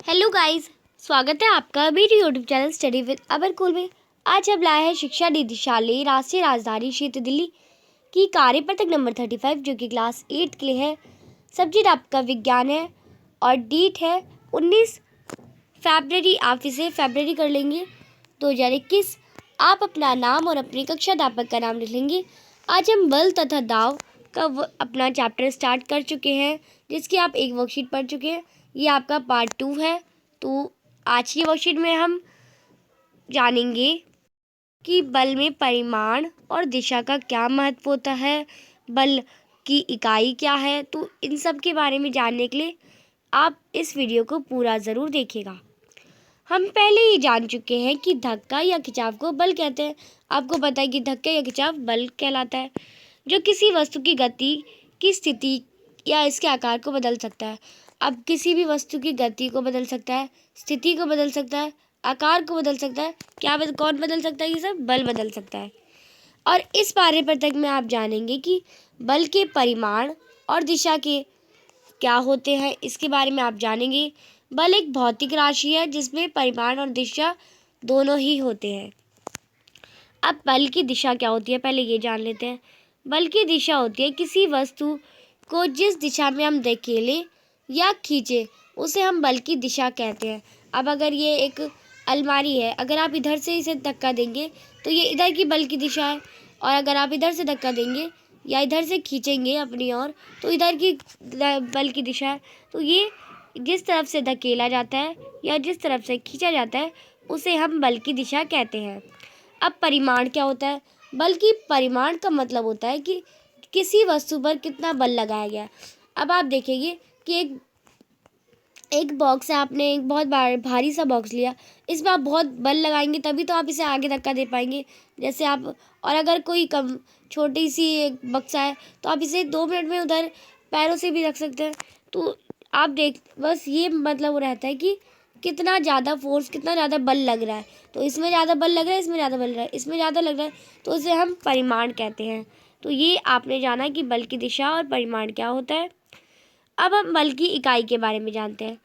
Hello guys, स्वागत है आपका मेरे यूट्यूब चैनल स्टडी विद अबरकुल में। आज हम लाए हैं शिक्षा निदेशालय राष्ट्रीय राजधानी क्षेत्र दिल्ली की कार्य पत्रक नंबर 35 जो कि क्लास 8 के लिए है। सब्जेक्ट आपका विज्ञान है और डेट है 19 फरवरी। आप इसे फरवरी कर लेंगे 2021। आप अपना नाम और अपनी कक्षा अध्यापक का नाम लिख लेंगे। आज हम बल तथा दाव का अपना चैप्टर स्टार्ट कर चुके हैं, जिसकी आप एक वर्कशीट पढ़ चुके हैं। ये आपका पार्ट 2 है। तो आज की वर्कशीट में हम जानेंगे कि बल में परिमाण और दिशा का क्या महत्व होता है, बल की इकाई क्या है। तो इन सब के बारे में जानने के लिए आप इस वीडियो को पूरा ज़रूर देखिएगा। हम पहले ही जान चुके हैं कि धक्का या खिंचाव को बल कहते हैं। आपको पता है कि धक्का या खिंचाव बल कहलाता है, जो किसी वस्तु की गति की स्थिति या इसके आकार को बदल सकता है। अब किसी भी वस्तु की गति को बदल सकता है, स्थिति को बदल सकता है, आकार को बदल सकता है। कौन बदल सकता है? ये सब बल बदल सकता है। और इस पाठ्य पुस्तक में आप जानेंगे कि बल के परिमाण और दिशा के क्या होते हैं, इसके बारे में आप जानेंगे। बल एक भौतिक राशि है जिसमें परिमाण और दिशा दोनों ही होते हैं। अब बल की दिशा क्या होती है, पहले ये जान लेते हैं। बल की दिशा होती है किसी वस्तु को जिस दिशा में हम धकेलें या खींचे उसे हम बल की दिशा कहते हैं। अब अगर ये एक अलमारी है, अगर आप इधर से इसे धक्का देंगे तो ये इधर की बल की दिशा है, और अगर आप इधर से धक्का देंगे या इधर से खींचेंगे अपनी ओर तो इधर की बल की दिशा है। तो ये जिस तरफ से धकेला जाता है या जिस तरफ से खींचा जाता है उसे हम बल की दिशा कहते हैं। अब परिमाण क्या होता है? बल की परिमाण का मतलब होता है कि किसी वस्तु पर कितना बल लगाया गया। अब आप देखेंगे कि एक बॉक्स है, आपने एक बहुत भारी सा बॉक्स लिया, इसमें आप बहुत बल लगाएंगे तभी तो आप इसे आगे धक्का दे पाएंगे। जैसे आप, और अगर कोई कम छोटी सी एक बक्सा है तो आप इसे 2 मिनट में उधर पैरों से भी रख सकते हैं। तो आप बस ये मतलब वो रहता है कि कितना ज़्यादा फोर्स, कितना ज़्यादा बल लग रहा है। तो इसमें ज़्यादा बल लग रहा है, इसमें ज़्यादा बल रहा है, इसमें ज़्यादा लग रहा है, तो इसे हम परिमाण कहते हैं। तो ये आपने जाना कि बल की दिशा और परिमाण क्या होता है। अब हम बल की इकाई के बारे में जानते हैं।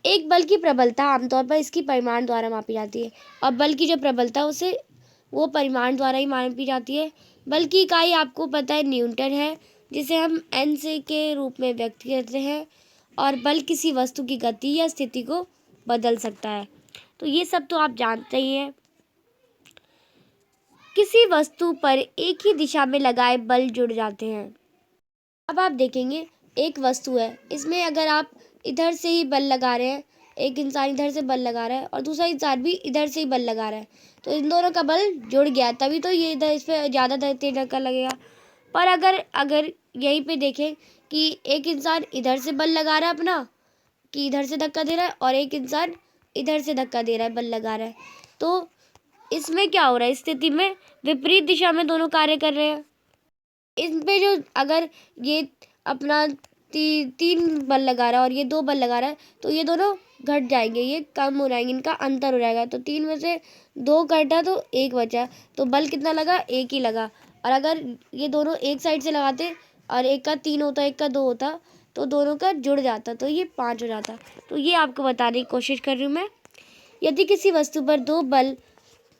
एक बल की प्रबलता आमतौर पर इसकी परिमाण द्वारा मापी जाती है, और बल की जो प्रबलता उसे वो परिमाण द्वारा ही मापी जाती है। बल की इकाई आपको पता है न्यूटन है, जिसे हम एन से के रूप में व्यक्त करते हैं। और बल किसी वस्तु की गति या स्थिति को बदल सकता है। तो ये सब तो आप जानते ही हैं। किसी वस्तु पर एक ही दिशा में लगाए बल जुड़ जाते हैं। अब आप देखेंगे एक वस्तु है, इसमें अगर आप इधर से ही बल लगा रहे हैं, एक इंसान इधर से बल लगा रहा है और दूसरा इंसान भी इधर से ही बल लगा रहा है, तो इन दोनों का बल जुड़ गया, तभी तो ये इधर इस पर ज़्यादा तेज धक्का लगेगा। पर अगर अगर यहीं पे देखें कि एक इंसान इधर से बल लगा रहा है अपना, कि इधर से धक्का दे रहा है, और एक इंसान इधर से धक्का दे रहा है, बल लगा रहा है, तो इसमें क्या हो रहा है? इस स्थिति में विपरीत दिशा में दोनों कार्य कर रहे हैं। इन पे जो अगर ये अपना 3 बल लगा रहा है और ये 2 बल लगा रहा है, तो ये दोनों घट जाएंगे, ये कम हो जाएंगे, इनका अंतर हो जाएगा। तो 3 में से 2 घटा तो 1 बचा, तो बल कितना लगा? 1 ही लगा। और अगर ये दोनों एक साइड से लगाते और एक का 3 होता, एक का 2 होता, तो दोनों का जुड़ जाता, तो ये 5 हो जाता। तो ये आपको बताने की कोशिश कर रही हूँ मैं। यदि किसी वस्तु पर 2 बल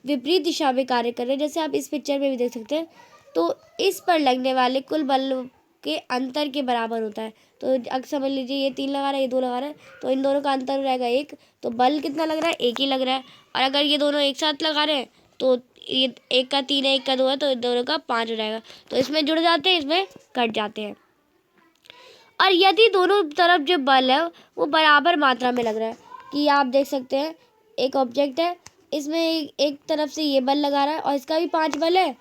विपरीत दिशा में कार्य कर रहे हैं, जैसे आप इस पिक्चर में भी देख सकते हैं, तो इस पर लगने वाले कुल बल के अंतर के बराबर होता है। तो अगर समझ लीजिए ये 3 लगा रहा है, ये 2 लगा रहा है, तो इन दोनों का अंतर हो जाएगा 1, तो बल कितना लग रहा है? 1 ही लग रहा है। और अगर ये दोनों एक साथ लगा रहे हैं तो ये एक का 3 है, एक का 2 है, तो इन दोनों का 5 हो जाएगा। तो इसमें जुड़ जाते हैं, इसमें कट जाते हैं। और यदि दोनों तरफ जो बल है वो बराबर मात्रा में लग रहा है, कि आप देख सकते हैं एक ऑब्जेक्ट है, इसमें एक तरफ से ये बल लगा रहा है और इसका भी 5 बल है,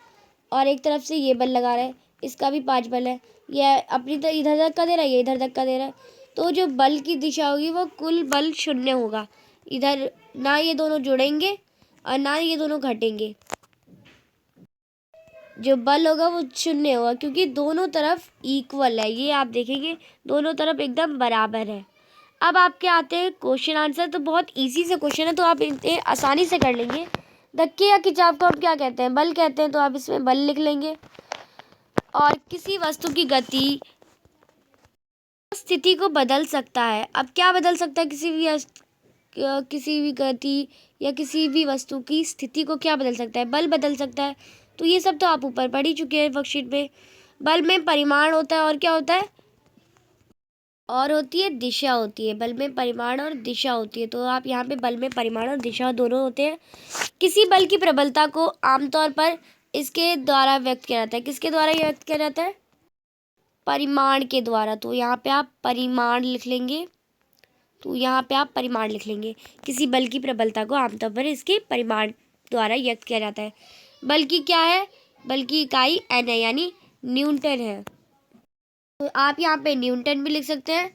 और एक तरफ से ये बल लगा रहा है, इसका भी 5 बल है। यह अपनी तरह इधर धक्का दे रहा है, ये इधर धक्का दे रहा है, तो जो बल की दिशा होगी वो कुल बल 0 होगा। इधर ना ये दोनों जुड़ेंगे और ना ये दोनों घटेंगे, जो बल होगा वो 0 होगा, क्योंकि दोनों तरफ इक्वल है। ये आप देखेंगे दोनों तरफ एकदम बराबर है। अब आपके आते हैं क्वेश्चन आंसर। तो बहुत इजी से क्वेश्चन है, तो आप इतने आसानी से कर लेंगे। धक्के या खिंचाव को हम क्या कहते हैं? बल कहते हैं, तो आप इसमें बल लिख लेंगे। और किसी वस्तु की गति स्थिति को बदल सकता है। अब क्या बदल सकता है किसी भी किसी भी गति या किसी भी वस्तु की स्थिति को क्या बदल सकता है? बल बदल सकता है। तो ये सब तो आप ऊपर पढ़ ही चुके हैं वर्कशीट में। बल में परिमाण होता है और क्या होता है? और होती है दिशा होती है। बल में परिमाण और दिशा होती है। तो आप यहाँ पे बल में परिमाण और दिशा दोनों होते हैं। किसी बल की प्रबलता को आमतौर पर इसके द्वारा व्यक्त किया जाता है। किसके द्वारा ये व्यक्त किया जाता है? परिमाण के द्वारा। तो यहाँ पे आप परिमाण लिख लेंगे। किसी बल की प्रबलता को आमतौर पर इसके परिमाण द्वारा व्यक्त किया जाता है। बल की क्या है? बल की इकाई एन है, यानी न्यूटन है। तो आप यहाँ पे न्यूटन भी लिख सकते हैं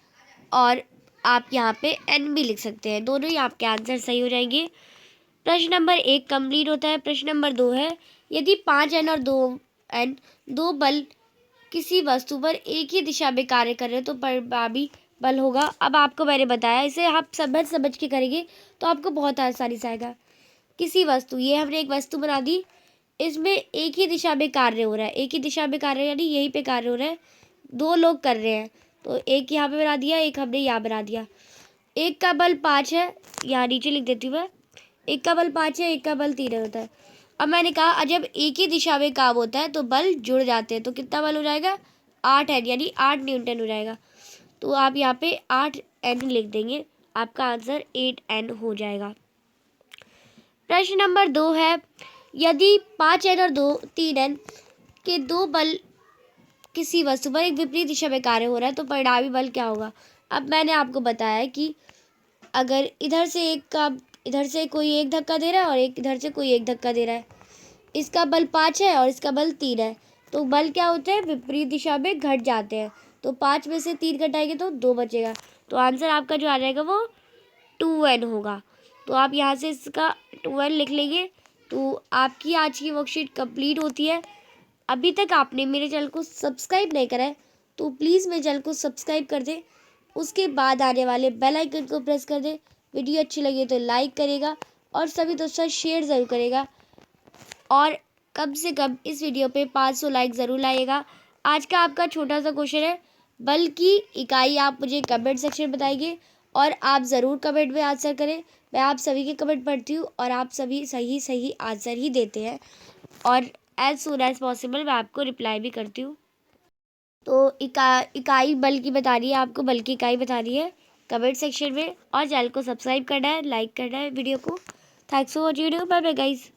और आप यहाँ पे एन भी लिख सकते हैं। दोनों ही आपके आंसर सही हो जाएंगे। प्रश्न नंबर 1 कंप्लीट होता है। प्रश्न नंबर 2 है, यदि 5n और 2n दो बल किसी वस्तु पर एक ही दिशा में कार्य कर रहे हैं तो परिणामी बल होगा। अब आपको मैंने बताया, इसे आप समझ के करेंगे तो आपको बहुत आसानी से आएगा। किसी वस्तु, ये हमने एक वस्तु बना दी, इसमें एक ही दिशा में कार्य हो रहा है। एक ही दिशा में कार्य यानी यहीं पे कार्य हो रहा है, दो लोग कर रहे हैं। तो एक यहाँ पे बना दिया, एक हमने यहाँ बना दिया। एक का बल 5 है, यहाँ नीचे लिख देती हूँ मैं। एक का बल 5 है, एक का बल 3 होता है। अब मैंने कहा जब एक ही दिशा में काम होता है तो बल जुड़ जाते हैं। तो कितना बल हो जाएगा? 8n, यानी 8 न्यूटन हो जाएगा। तो आप यहाँ पे 8n लिख देंगे, आपका आंसर 8n हो जाएगा। प्रश्न नंबर 2 है, यदि 5n और 3n के दो बल किसी वस्तु पर एक विपरीत दिशा में कार्य हो रहा है तो परिणामी बल क्या होगा? अब मैंने आपको बताया कि अगर इधर से कोई एक धक्का दे रहा है और एक इधर से कोई एक धक्का दे रहा है, इसका बल 5 है और इसका बल 3 है, तो बल क्या होते हैं? विपरीत दिशा में घट जाते हैं। तो 5 में से 3 घटाएंगे तो 2 बचेगा। तो आंसर आपका जो आ जाएगा वो 2n होगा। तो आप यहाँ से इसका 2n लिख लेंगे। तो आपकी आज की वर्कशीट कंप्लीट होती है। अभी तक आपने मेरे चैनल को सब्सक्राइब नहीं करा है तो प्लीज़ मेरे चैनल को सब्सक्राइब कर दें। उसके बाद आने वाले बेल आइकन को प्रेस कर दें। वीडियो अच्छी लगी तो लाइक करेगा और सभी दोस्तों शेयर ज़रूर करेगा, और कम से कम इस वीडियो पे 500 लाइक ज़रूर लाइएगा। आज का आपका छोटा सा क्वेश्चन है, बल की इकाई आप मुझे कमेंट सेक्शन में बताइए और आप ज़रूर कमेंट में आंसर करें। मैं आप सभी के कमेंट पढ़ती हूँ और आप सभी सही आंसर ही देते हैं, और एज सून एज पॉसिबल मैं आपको रिप्लाई भी करती हूँ। तो इकाई बल की बता रही है, आपको बल की इकाई बता रही है कमेंट सेक्शन में, और चैनल को सब्सक्राइब करना है, लाइक करना है वीडियो को। Thanks for watching video. Bye bye guys.